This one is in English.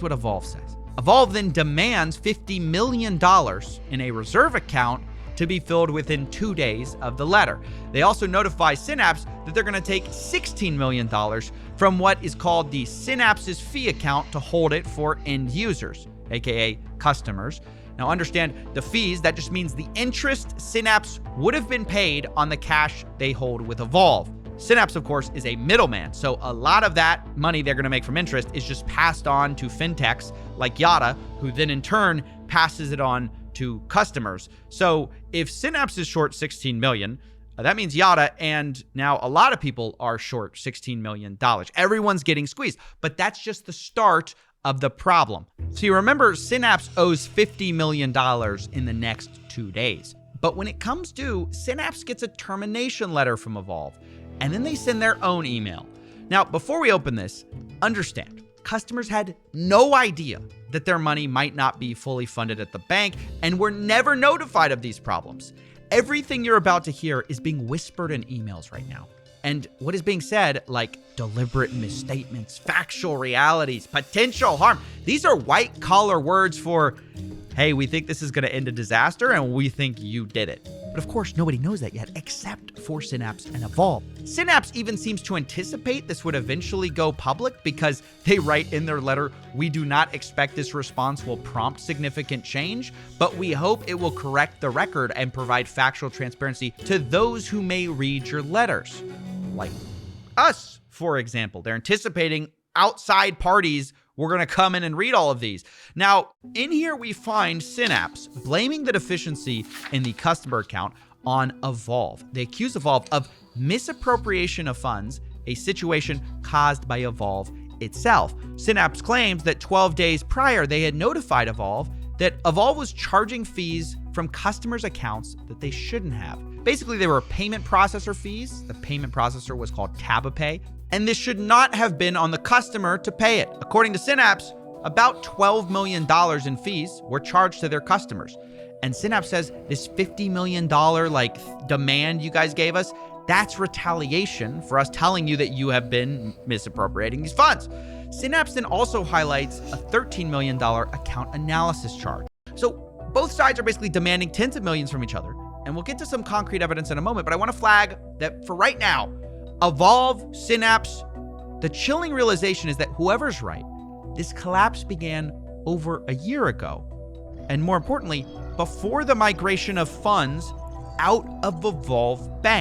That's what Evolve says. Evolve then demands $50 million in a reserve account to be filled within 2 days of the letter. They also notify Synapse that they're going to take $16 million from what is called the Synapse's fee account to hold it for end users, aka customers. Now understand, the fees, that just means the interest Synapse would have been paid on the cash they hold with Evolve. Synapse, of course, is a middleman, so a lot of that money they're going to make from interest is just passed on to fintechs like Yada, who then in turn passes it on to customers. So if Synapse is short 16 million, that means Yada and now a lot of people are short $16 million. Everyone's getting squeezed, but that's just the start of the problem. So you remember Synapse owes $50 million in the next 2 days. But when it comes due, Synapse gets a termination letter from Evolve, and then they send their own email. Now, before we open this, understand, customers had no idea that their money might not be fully funded at the bank and were never notified of these problems. Everything you're about to hear is being whispered in emails right now. And what is being said, like deliberate misstatements, factual realities, potential harm, these are white collar words for, hey, we think this is going to end a disaster and we think you did it. But of course, nobody knows that yet except for Synapse and Evolve. Synapse even seems to anticipate this would eventually go public because they write in their letter, "We do not expect this response will prompt significant change, but we hope it will correct the record and provide factual transparency to those who may read your letters." Like us, for example. They're anticipating outside parties we're going to come in and read all of these. Now, in here we find Synapse blaming the deficiency in the customer account on Evolve. They accuse Evolve of misappropriation of funds, a situation caused by Evolve itself. Synapse claims that 12 days prior, they had notified Evolve that Evolve was charging fees from customers' accounts that they shouldn't have. Basically, they were payment processor fees. The payment processor was called TabaPay, and this should not have been on the customer to pay it. According to Synapse, about $12 million in fees were charged to their customers. And Synapse says this $50 million demand you guys gave us, that's retaliation for us telling you that you have been misappropriating these funds. Synapse then also highlights a $13 million account analysis charge. So both sides are basically demanding tens of millions from each other. And we'll get to some concrete evidence in a moment, but I want to flag that for right now, Evolve, Synapse, the chilling realization is that whoever's right, this collapse began over a year ago. And more importantly, before the migration of funds out of Evolve Bank.